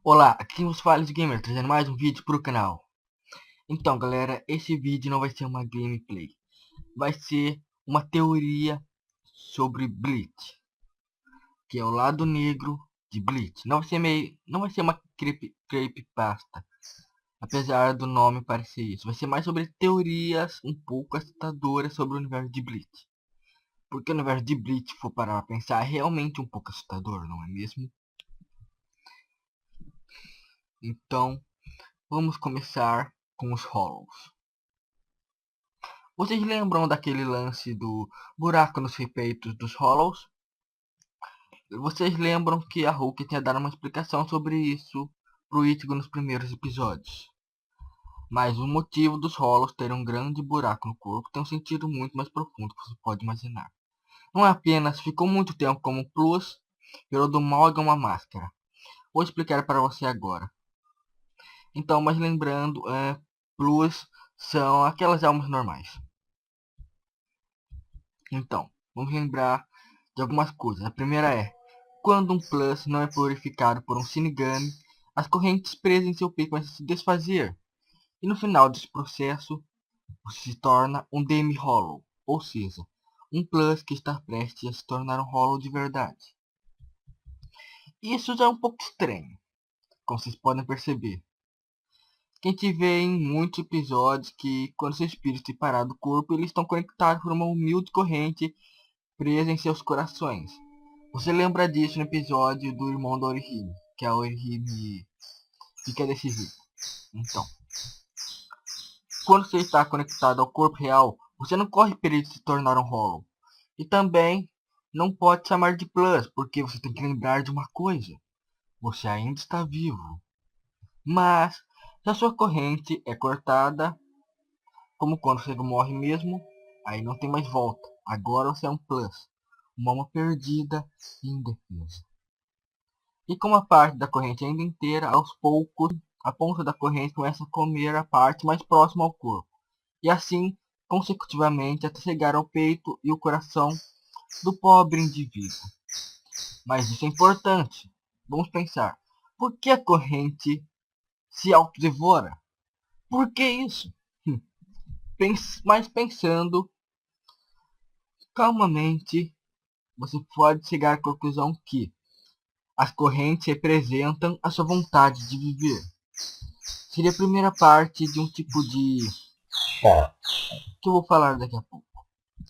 Olá, aqui os Falhos Gamer, trazendo mais um vídeo pro canal. Então galera, esse vídeo não vai ser uma gameplay, vai ser uma teoria sobre Bleach, que é o lado negro de Bleach. Não vai ser uma creepypasta, apesar do nome parecer isso. Vai ser mais sobre teorias um pouco assustadoras sobre o universo de Bleach. Porque o universo de Bleach, se for parar pra pensar, é realmente um pouco assustador, não é mesmo? Então, vamos começar com os Hollows. Vocês lembram daquele lance do buraco nos peitos dos Hollows? Vocês lembram que a Hulk tinha dado uma explicação sobre isso pro Ichigo nos primeiros episódios. Mas o motivo dos Hollows terem um grande buraco no corpo tem um sentido muito mais profundo que você pode imaginar. Não é apenas ficou muito tempo como um plus, virou do mal e ganhou uma máscara. Vou explicar para você agora. Então, mas lembrando, plus são aquelas almas normais. Então, vamos lembrar de algumas coisas. A primeira é, quando um Plus não é purificado por um Shinigami, as correntes presas em seu peito começam a se desfazer. E no final desse processo, se torna um Demi-Hollow, ou seja, um Plus que está prestes a se tornar um Hollow de verdade. Isso já é um pouco estranho, como vocês podem perceber. Que a gente vê em muitos episódios que, quando seu espírito é separado do corpo, eles estão conectados por uma humilde corrente presa em seus corações. Você lembra disso no episódio do irmão da Orihime, que a Orihime fica desse jeito. Então, quando você está conectado ao corpo real, você não corre perigo de se tornar um Hollow. E também não pode chamar de Plus, porque você tem que lembrar de uma coisa. Você ainda está vivo. Mas, se a sua corrente é cortada, como quando você morre mesmo, aí não tem mais volta. Agora você é um Plus. Uma alma perdida e indefesa. E como a parte da corrente é ainda inteira, aos poucos a ponta da corrente começa a comer a parte mais próxima ao corpo, e assim consecutivamente até chegar ao peito e o coração do pobre indivíduo. Mas isso é importante. Vamos pensar. Por que a corrente se autodevora? Por que isso? Mas pensando calmamente, você pode chegar à conclusão que as correntes representam a sua vontade de viver. Seria a primeira parte de um tipo de que eu vou falar daqui a pouco.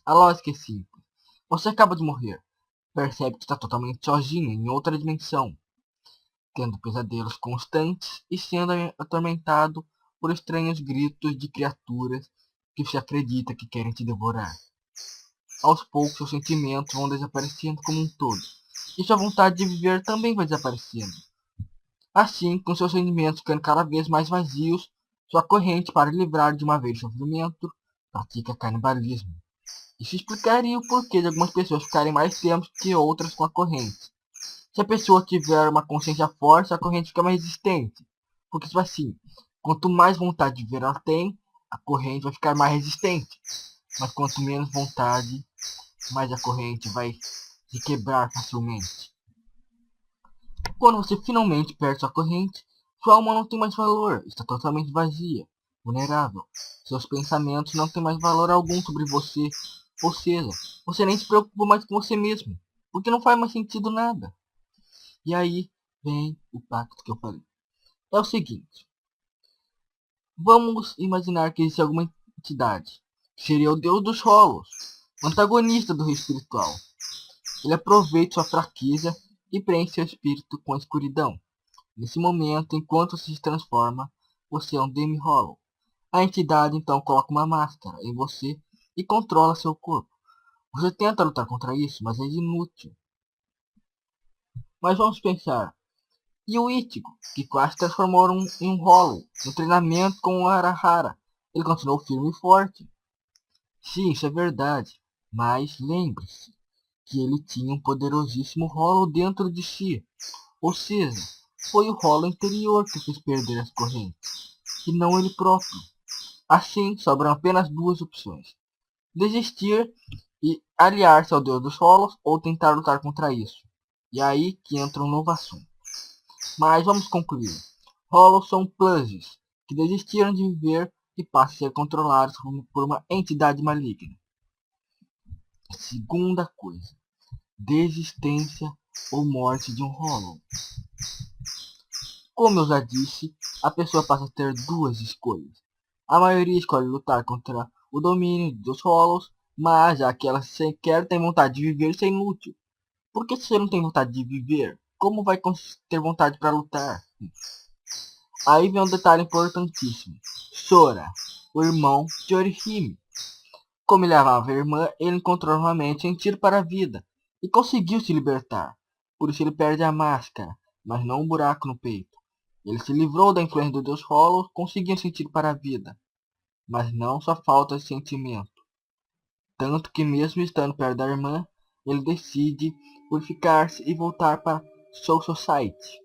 A lógica é simples. Você acaba de morrer. Percebe que está totalmente sozinho em outra dimensão, tendo pesadelos constantes e sendo atormentado por estranhos gritos de criaturas que você acredita que querem te devorar. Aos poucos, seus sentimentos vão desaparecendo como um todo, e sua vontade de viver também vai desaparecendo. Assim, com seus sentimentos ficando cada vez mais vazios, sua corrente, para livrar de uma vez o sofrimento, pratica canibalismo. Isso explicaria o porquê de algumas pessoas ficarem mais tempo que outras com a corrente. Se a pessoa tiver uma consciência forte, a corrente fica mais resistente. Porque tipo assim, quanto mais vontade de viver ela tem, a corrente vai ficar mais resistente. Mas quanto menos vontade, mais a corrente vai se quebrar facilmente. Quando você finalmente perde sua corrente, sua alma não tem mais valor, está totalmente vazia, vulnerável. Seus pensamentos não têm mais valor algum sobre você, ou seja, você nem se preocupa mais com você mesmo, porque não faz mais sentido nada. E aí vem o pacto que eu falei. É o seguinte, vamos imaginar que existe alguma entidade, que seria o deus dos rolos, o antagonista do rei espiritual. Ele aproveita sua fraqueza e preenche seu espírito com a escuridão. Nesse momento, enquanto se transforma, você é um Demi-Hollow. A entidade então coloca uma máscara em você e controla seu corpo. Você tenta lutar contra isso, mas é inútil. Mas vamos pensar. E o Ichigo, que quase transformou em um Hollow, no treinamento com o Arahara. Ele continuou firme e forte. Sim, isso é verdade. Mas lembre-se que ele tinha um poderosíssimo Hollow dentro de si. Ou seja, foi o Hollow interior que fez perder as correntes, e não ele próprio. Assim, sobram apenas duas opções: desistir e aliar-se ao Deus dos Hollows ou tentar lutar contra isso. E aí que entra um novo assunto. Mas vamos concluir. Hollows são pluses que desistiram de viver e passam a ser controlados por uma entidade maligna. Segunda coisa. Desistência ou morte de um Hollow. Como eu já disse, a pessoa passa a ter duas escolhas. A maioria escolhe lutar contra o domínio dos Hollows, mas já que ela sequer tem vontade de viver, isso é inútil. Porque se você não tem vontade de viver, como vai ter vontade para lutar? Aí vem um detalhe importantíssimo. Sora, o irmão de Orihime. Como ele amava a irmã, ele encontrou novamente um tiro para a vida e conseguiu se libertar. Por isso ele perde a máscara, mas não um buraco no peito. Ele se livrou da influência do Deus Hollow, conseguiu sentir para a vida, mas não sua falta de sentimento. Tanto que mesmo estando perto da irmã, ele decide purificar-se e voltar para Soul Society.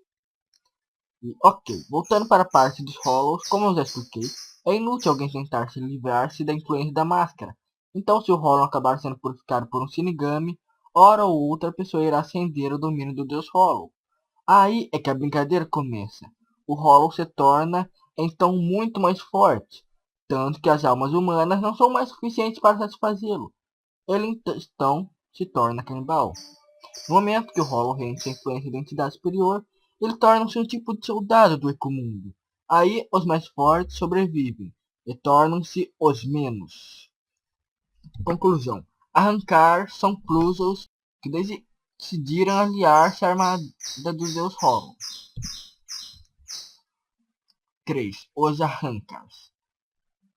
E, ok, voltando para a parte dos Hollows, como eu já expliquei, é inútil alguém tentar se livrar-se da influência da máscara. Então se o Hollow acabar sendo purificado por um Shinigami, hora ou outra a pessoa irá ascender o domínio do Deus Hollow. Aí é que a brincadeira começa. O Hollow se torna então muito mais forte, tanto que as almas humanas não são mais suficientes para satisfazê-lo. Ele então se torna canibal. No momento que o Hollow rende sua influência da entidade superior, ele torna-se um tipo de soldado do Ecomundo. Aí os mais fortes sobrevivem e tornam-se os menos. Conclusão. Arrancar são Plusos que decidiram aliar-se à armada dos Deus Hollow. 3. Os Arrancars.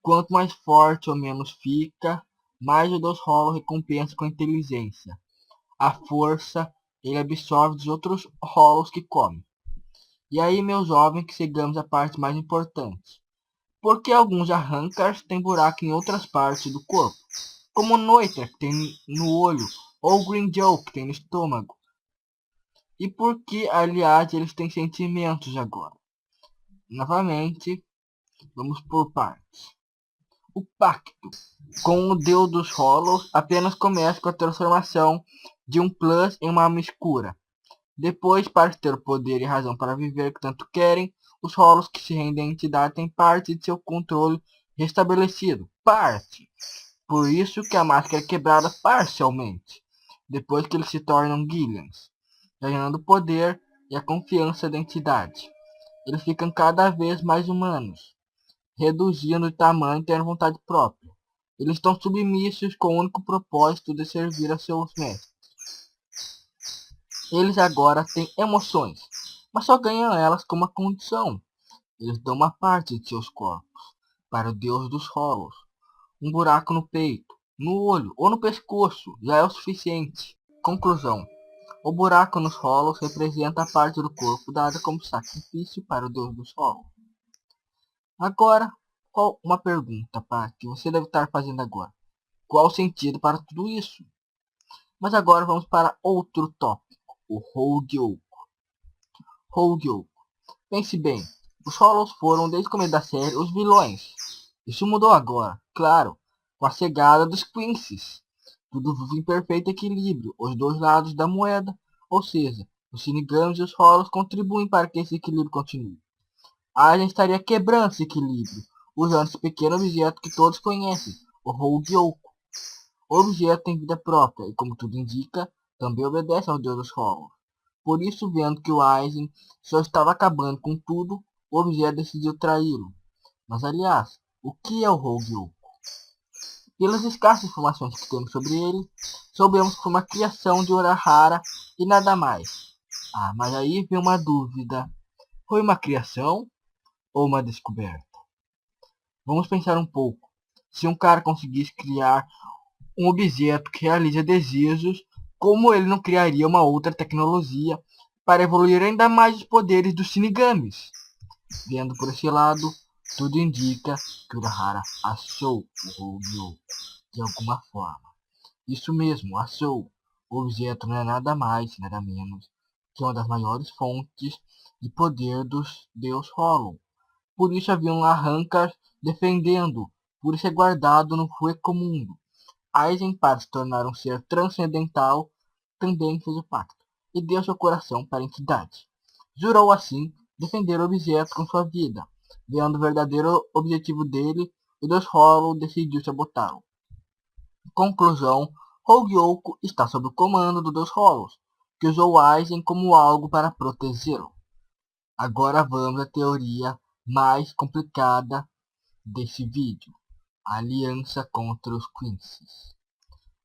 Quanto mais forte ou menos fica, mais o Deus Hollow recompensa com inteligência. A força ele absorve dos outros Hollows que come. E aí, meu jovem, que chegamos à parte mais importante. Porque alguns Arrancars têm buraco em outras partes do corpo, como Noitra, que tem no olho, ou Green Joe, que tem no estômago. E por que, aliás, eles têm sentimentos agora? Novamente, vamos por partes. O pacto com o Deus dos Hollows apenas começa com a transformação de um Plus em uma alma escura. Depois, para ter o poder e razão para viver que tanto querem, os Hollows que se rendem à entidade têm parte de seu controle restabelecido. Parte! Por isso que a máscara é quebrada parcialmente, depois que eles se tornam Gillians, ganhando o poder e a confiança da entidade. Eles ficam cada vez mais humanos, reduzindo de tamanho e tendo vontade própria. Eles estão submissos com o único propósito de servir a seus mestres. Eles agora têm emoções, mas só ganham elas com uma condição. Eles dão uma parte de seus corpos para o Deus dos Hollows. Um buraco no peito, no olho ou no pescoço já é o suficiente. Conclusão. O buraco nos Hollows representa a parte do corpo dada como sacrifício para o Deus dos Hollows. Agora, uma pergunta, pá, que você deve estar fazendo agora. Qual o sentido para tudo isso? Mas agora vamos para outro tópico, o Hogyoku. Hogyoku. Pense bem, os Hollows foram desde o começo da série os vilões. Isso mudou agora, claro, com a chegada dos Quincy's. Tudo vive em perfeito equilíbrio, os dois lados da moeda, ou seja, os Shinigamis e os Hollows contribuem para que esse equilíbrio continue. A gente estaria quebrando esse equilíbrio, usando esse pequeno objeto que todos conhecem, o Hogyoku. O objeto tem vida própria e, como tudo indica, também obedece ao Deus dos Hollows. Por isso, vendo que o Aizen só estava acabando com tudo, o objeto decidiu traí-lo. Mas, aliás, o que é o Hogyoku? Pelas escassas informações que temos sobre ele, soubemos que foi uma criação de Urahara e nada mais. Ah, mas aí vem uma dúvida. Foi uma criação ou uma descoberta? Vamos pensar um pouco. Se um cara conseguisse criar um objeto que realiza desejos, como ele não criaria uma outra tecnologia para evoluir ainda mais os poderes dos Shinigamis? Vendo por esse lado, tudo indica que Urahara achou o Hogyoku de alguma forma. Isso mesmo, achou. O objeto não é nada mais, nada menos que uma das maiores fontes de poder dos Deus Hollow. Por isso havia um Arrancar defendendo, por isso é guardado no Fuecomundo. Aizen, para se tornar um ser transcendental, também fez o pacto e deu seu coração para a entidade. Jurou assim defender o objeto com sua vida. Vendo o verdadeiro objetivo dele, o Deus Hollow decidiu sabotá-lo. Conclusão: Rogue Oak está sob o comando do Deus Hollows, que usou Aizen como algo para protegê-lo. Agora vamos à teoria mais complicada desse vídeo: a aliança contra os Quincy's.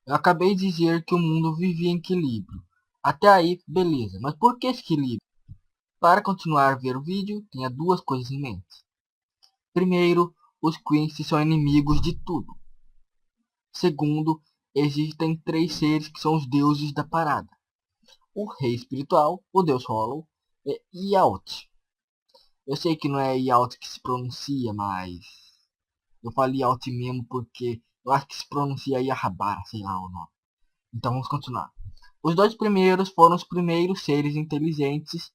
Eu acabei de dizer que o mundo vivia em equilíbrio. Até aí, beleza. Mas por que esse equilíbrio? Para continuar a ver o vídeo, tenha duas coisas em mente. Primeiro, os Quincy são inimigos de tudo. Segundo, existem três seres que são os deuses da parada: o Rei Espiritual, o Deus Hollow e Yaut. Eu sei que não é Yaut que se pronuncia, mas eu falei Yaut mesmo porque eu acho que se pronuncia Yahabara, sei lá o nome. Então vamos continuar. Os dois primeiros foram os primeiros seres inteligentes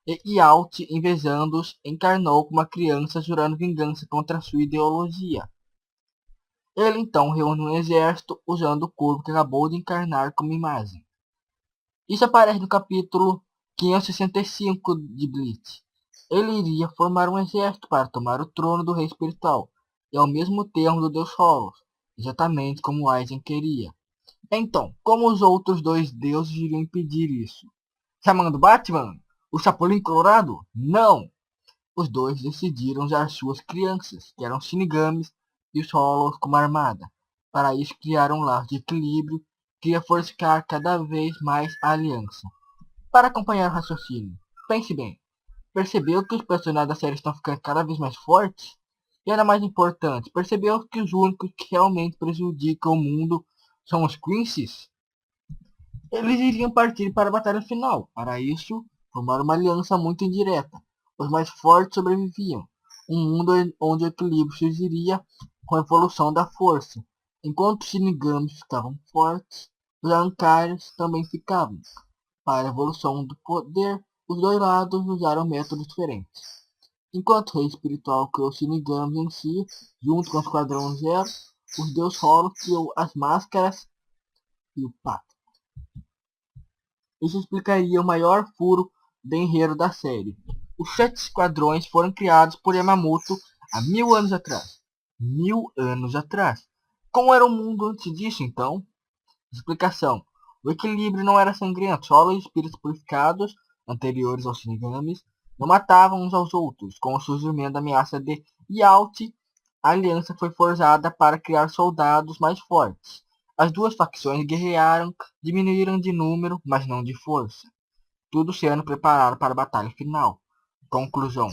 e Yaut, invejando-os, encarnou como uma criança jurando vingança contra sua ideologia. Ele então reúne um exército usando o corpo que acabou de encarnar como imagem. Isso aparece no capítulo 565 de Bleach. Ele iria formar um exército para tomar o trono do rei espiritual, e ao mesmo tempo do deus Horus, exatamente como Aizen queria. Então, como os outros dois deuses iriam impedir isso? Chamando Batman? O Chapolin Colorado? Não! Os dois decidiram usar suas crianças, que eram Shinigamis, e os Hollows como armada. Para isso criaram um laço de equilíbrio que ia fortificar cada vez mais a aliança. Para acompanhar o raciocínio, pense bem. Percebeu que os personagens da série estão ficando cada vez mais fortes? E era mais importante, percebeu que os únicos que realmente prejudicam o mundo são os Quincy's? Eles iriam partir para a batalha final. Para isso, formaram uma aliança muito indireta. Os mais fortes sobreviviam. Um mundo onde o equilíbrio surgiria com a evolução da força. Enquanto os Shinigamis ficavam fortes, os Ankars também ficavam. Para a evolução do poder, os dois lados usaram métodos diferentes. Enquanto o Rei Espiritual criou os Shinigamis em si, junto com o Esquadrão Zero, os Deus Hollow criou as Máscaras e o Pacto. Isso explicaria o maior furo do enredo da série. Os 7 esquadrões foram criados por Yamamoto há 1000 anos atrás. 1000 anos atrás. Como era o mundo antes disso, então? Explicação: o equilíbrio não era sangrento, só os espíritos purificados, anteriores aos Shinigamis, não matavam uns aos outros. Com o surgimento da ameaça de Yaut, a aliança foi forjada para criar soldados mais fortes. As duas facções guerrearam, diminuíram de número, mas não de força. Tudo sendo preparado para a batalha final. Conclusão: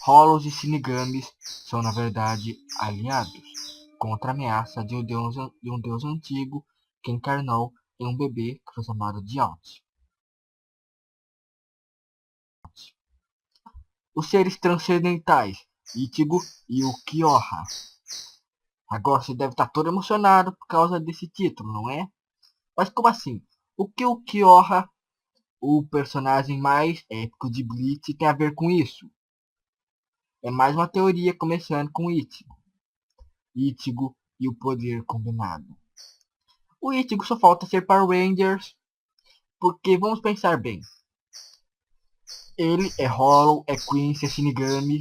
Hollows e Shinigamis são na verdade aliados contra a ameaça de um deus antigo que encarnou em um bebê que foi chamado de Yaut. Os seres transcendentais, Ichigo e o Kyoha. Agora você deve estar todo emocionado por causa desse título, não é? Mas como assim? O que o Kyoha, o personagem mais épico de Bleach, tem a ver com isso? É mais uma teoria começando com Ichigo e o poder combinado. O Ichigo só falta ser Power Rangers, porque vamos pensar bem. Ele é Hollow, é Quincy, é Shinigami,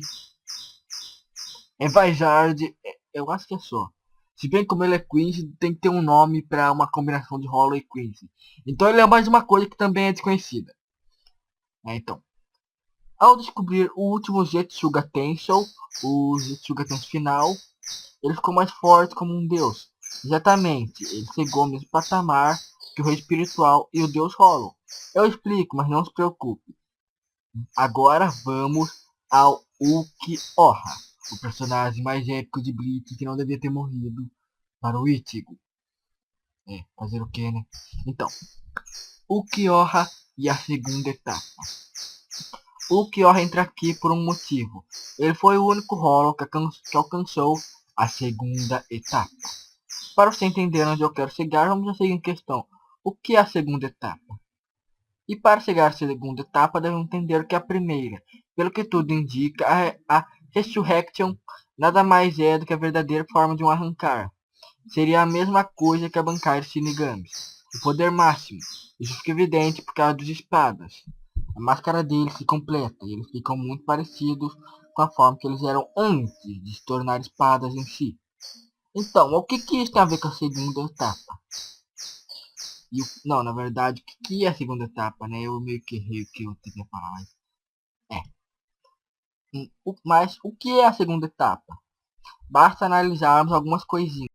é Vizard, eu acho que é só. Se bem como ele é Quincy, tem que ter um nome para uma combinação de Hollow e Quincy. Então ele é mais uma coisa que também é desconhecida. Então, ao descobrir o último Jetsuga Tensou, o Jetsuga Tensou final, ele ficou mais forte como um deus. Exatamente, ele chegou ao mesmo patamar que o Rei Espiritual e o Deus Hollow. Eu explico, mas não se preocupe. Agora vamos ao Ukiyoha, o personagem mais épico de Bleach que não devia ter morrido para o Ichigo. Fazer o que, né? Então, Ukiyoha e a segunda etapa. O Kyoha entra aqui por um motivo. Ele foi o único Hollow que alcançou a segunda etapa. Para você entender onde eu quero chegar, vamos à seguinte questão: o que é a segunda etapa? E para chegar à segunda etapa, devemos entender o que é a primeira. Pelo que tudo indica, a Resurrection nada mais é do que a verdadeira forma de um arrancar. Seria a mesma coisa que a Bankai Shinigamis. O poder máximo. Isso fica evidente por causa das espadas. a máscara deles se completa e eles ficam muito parecidos com a forma que eles eram antes de se tornar espadas em si. Então, o que isso tem a ver com a segunda etapa? Não, na verdade, o que é a segunda etapa, né? Eu meio que errei o que eu queria falar, mas... É. Mas o que é a segunda etapa? Basta analisarmos algumas coisinhas.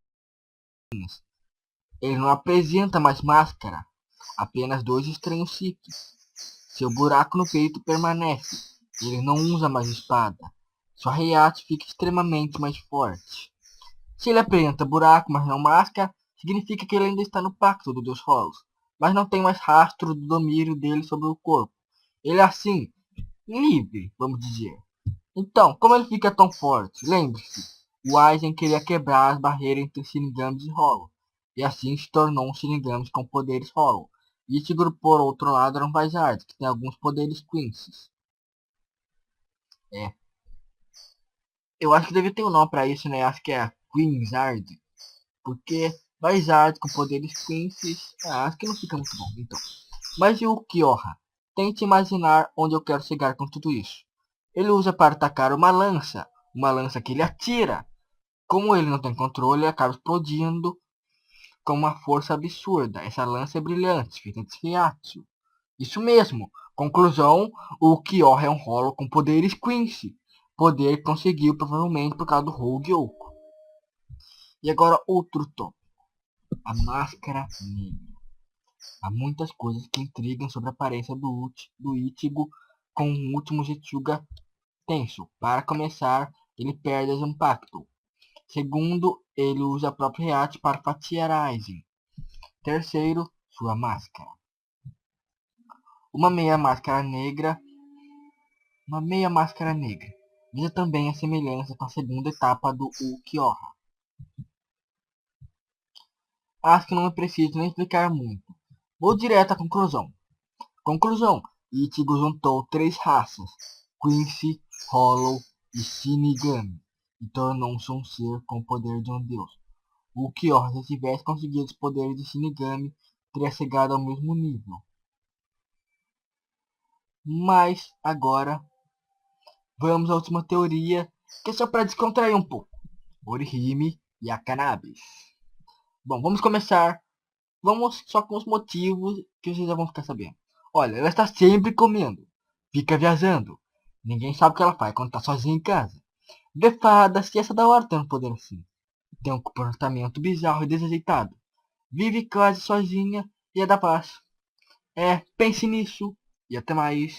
Ele não apresenta mais máscara, apenas dois estranhos chiques. Seu buraco no peito permanece. Ele não usa mais espada. Sua reate fica extremamente mais forte. Se ele apresenta buraco, mas não máscara, significa que ele ainda está no pacto do Deus Horus, mas não tem mais rastro do domínio dele sobre o corpo. Ele é assim, livre, vamos dizer. Então, como ele fica tão forte? Lembre-se, o Aizen queria quebrar as barreiras entre Shinigamis e Hollow, e assim se tornou um Shinigami com poderes Hollow. E esse grupo, por outro lado, era um Vizard, que tem alguns poderes Quincy's. É. Eu acho que deve ter um nome pra isso, né? Acho que é Queenzard. Porque Vizard com poderes Quincy's, acho que não fica muito bom, então. Mas e o Kyoha? Tente imaginar onde eu quero chegar com tudo isso. Ele usa para atacar uma lança que ele atira. Como ele não tem controle, ele acaba explodindo com uma força absurda. Essa lança é brilhante, feita de shiatsu. Isso mesmo. Conclusão, o Kyoha é um Hollow com poderes Quincy. Poder que conseguiu provavelmente por causa do Rogue Yoko. E agora outro tópico. A Máscara Negra. Há muitas coisas que intrigam sobre a aparência do Ichigo com o último Jetsuga Tenso. Para começar, ele perde as Impacto. Segundo, ele usa a própria Reate para fatiar Aizen. Terceiro, sua máscara. Uma meia máscara negra. Uma meia máscara negra. Veja também a semelhança com a segunda etapa do Ukiyoha. Acho que não é preciso nem explicar muito. Vou direto à conclusão. Conclusão. Ichigo juntou três raças. Quincy, Hollow e Shinigami. E tornou-se um ser com o poder de um deus. O Kyoha, se tivesse conseguido os poderes de Shinigami, teria chegado ao mesmo nível. Mas, agora, vamos à última teoria, que é só para descontrair um pouco. Orihime e a cannabis. Bom, vamos começar. Vamos só com os motivos que vocês já vão ficar sabendo. Olha, ela está sempre comendo. Fica viajando. Ninguém sabe o que ela faz quando está sozinha em casa. Vê fadas e essa da hora tem um poder assim. Tem um comportamento bizarro e desajeitado. Vive quase sozinha e é da paz. Pense nisso e até mais.